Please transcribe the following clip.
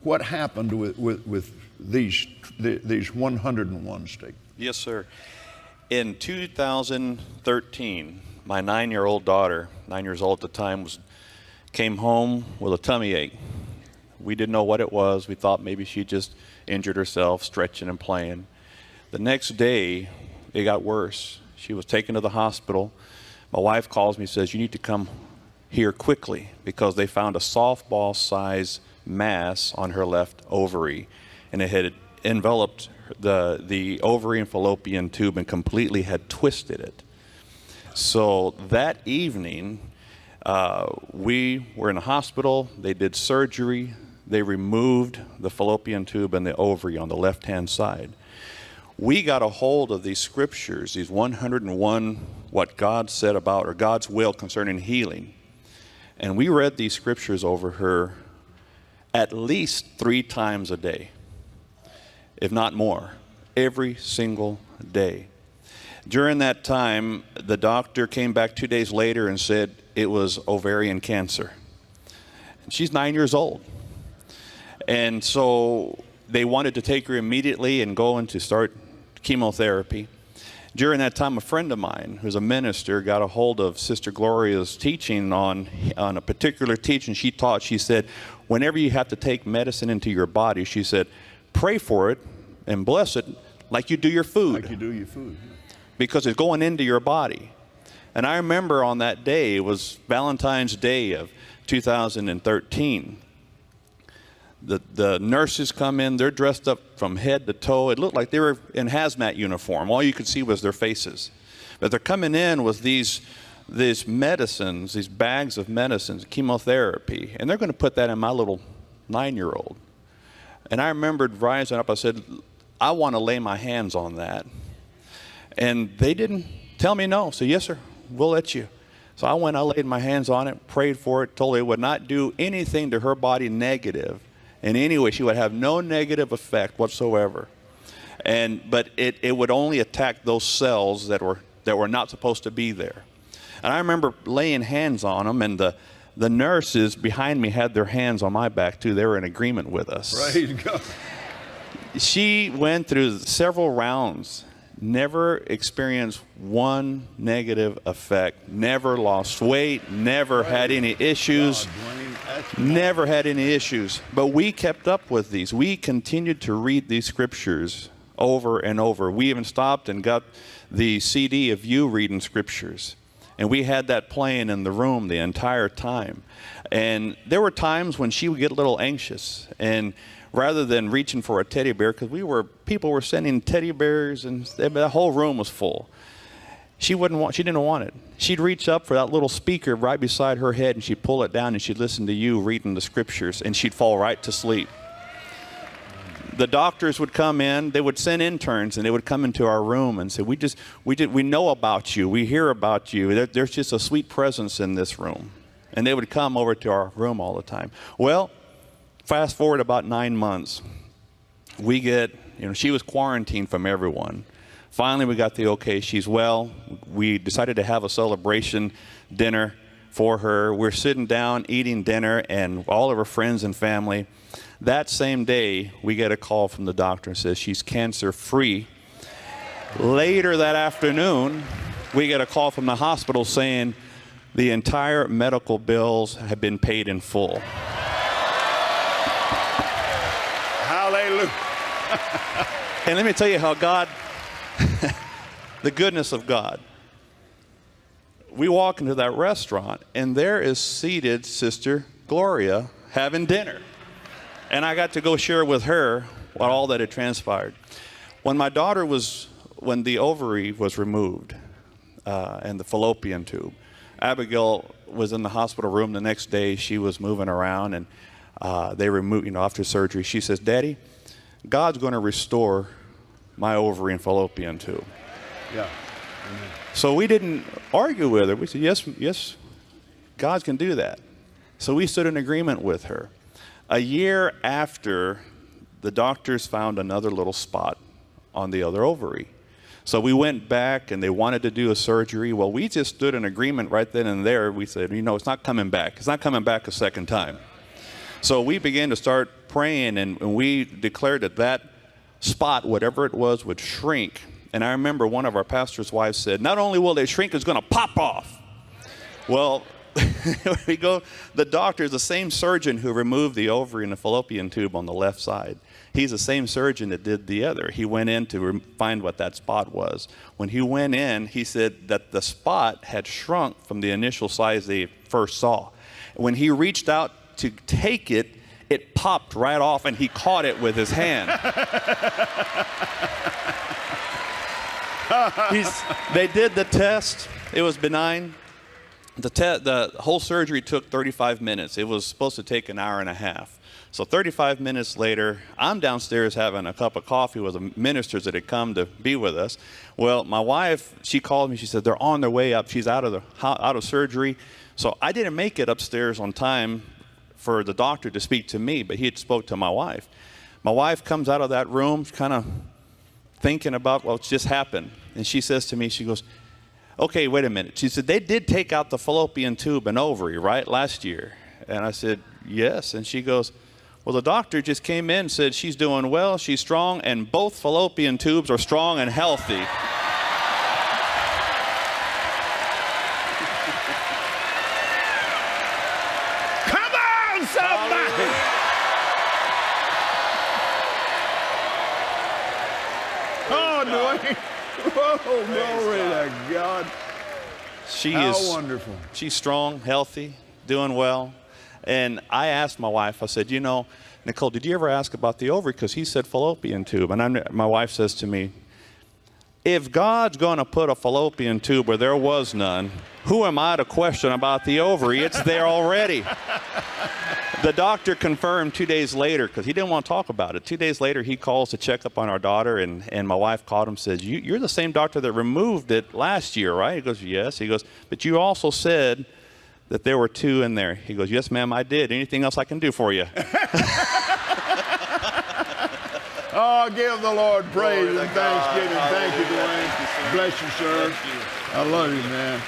what happened with these 101 statements? Yes, sir. In 2013, my 9-year-old daughter, 9 years old at the time, came home with a tummy ache. We didn't know what it was. We thought maybe she just injured herself stretching and playing. The next day, it got worse. She was taken to the hospital. My wife calls me and says, you need to come here quickly because they found a softball-sized mass on her left ovary, and it had enveloped the ovary and fallopian tube and completely had twisted it. So that evening, we were in the hospital. They did surgery. They removed the fallopian tube and the ovary on the left-hand side. We got a hold of these scriptures, these 101, what God said about, or God's will concerning healing. And we read these scriptures over her at least 3 times a day, if not more, every single day. During that time, the doctor came back 2 days later and said it was ovarian cancer. And she's 9 years old. And so they wanted to take her immediately and go in to start chemotherapy. During that time, a friend of mine who's a minister got a hold of Sister Gloria's teaching on a particular teaching she taught. She said, whenever you have to take medicine into your body, she said, pray for it and bless it like you do your food. Like you do your food. Because it's going into your body. And I remember on that day, it was Valentine's Day of 2013. The nurses come in, they're dressed up from head to toe. It looked like they were in hazmat uniform. All you could see was their faces. But they're coming in with these medicines, these bags of medicines, chemotherapy, and they're going to put that in my little 9-year-old. And I remembered rising up, I said, I want to lay my hands on that. And they didn't tell me no. So, yes, sir, we'll let you. So I went, I laid my hands on it, prayed for it, told her it would not do anything to her body negative. In any way, she would have no negative effect whatsoever. But it would only attack those cells that were not supposed to be there. And I remember laying hands on them, and the nurses behind me had their hands on my back too. They were in agreement with us. Praise God. She went through several rounds, never experienced one negative effect, never lost weight, never had any issues. Never had any issues. But we kept up with these. We continued to read these scriptures over and over. We even stopped and got the CD of you reading scriptures. And we had that playing in the room the entire time. And there were times when she would get a little anxious. And rather than reaching for a teddy bear, because people were sending teddy bears and the whole room was full. She didn't want it. She'd reach up for that little speaker right beside her head and she'd pull it down and she'd listen to you reading the scriptures and she'd fall right to sleep. The doctors would come in, they would send interns and they would come into our room and say, we know about you, we hear about you, there's just a sweet presence in this room. And they would come over to our room all the time. Well, fast forward about 9 months, she was quarantined from everyone. Finally, we got the okay, she's well. We decided to have a celebration dinner for her. We're sitting down eating dinner and all of her friends and family. That same day, we get a call from the doctor and says she's cancer-free. Later that afternoon, we get a call from the hospital saying the entire medical bills have been paid in full. Hallelujah. And let me tell you how God, the goodness of God. We walk into that restaurant and there is seated Sister Gloria having dinner. And I got to go share with her all that had transpired. When the ovary was removed and the fallopian tube, Abigail was in the hospital room the next day. She was moving around and they removed, after surgery, she says, Daddy, God's going to restore my ovary and fallopian tube. Yeah. Amen. So we didn't argue with her. We said, yes, God can do that. So we stood in agreement with her. A year after, the doctors found another little spot on the other ovary. So we went back and they wanted to do a surgery. Well, we just stood in agreement right then and there. We said, it's not coming back. It's not coming back a second time. So we began to start praying, and we declared that that spot, whatever it was, would shrink. And I remember one of our pastor's wives said, not only will they shrink, it's going to pop off. Well, we go, the doctor is the same surgeon who removed the ovary and the fallopian tube on the left side. He's the same surgeon that did the other. He went in to find what that spot was. When he went in, he said that the spot had shrunk from the initial size they first saw. When he reached out to take it, it popped right off, and he caught it with his hand. They did the test. It was benign. The whole surgery took 35 minutes. It was supposed to take an hour and a half. So 35 minutes later, I'm downstairs having a cup of coffee with the ministers that had come to be with us. Well, my wife, she called me. She said, they're on their way up. She's out of surgery. So I didn't make it upstairs on time for the doctor to speak to me, but he had spoke to my wife. My wife comes out of that room kind of thinking about what's just happened. And she says to me, she goes, okay, wait a minute. She said, they did take out the fallopian tube and ovary, right, last year? And I said, yes. And she goes, well, the doctor just came in and said she's doing well, she's strong, and both fallopian tubes are strong and healthy. Come on, somebody! Oh, Dwayne. Whoa, glory to God. How wonderful. She's strong, healthy, doing well. And I asked my wife, I said, you know, Nicole, did you ever ask about the ovary? Because he said fallopian tube. And my wife says to me, if God's going to put a fallopian tube where there was none, who am I to question about the ovary? It's there already. The doctor confirmed 2 days later, because he didn't want to talk about it. 2 days later, he calls to check up on our daughter, and my wife called him and says, you're the same doctor that removed it last year, right? He goes, yes. He goes, but you also said that there were 2 in there. He goes, yes, ma'am, I did. Anything else I can do for you? Oh, give the Lord praise and thanksgiving. Thank you, Dwayne. Bless you, sir. I love you, man.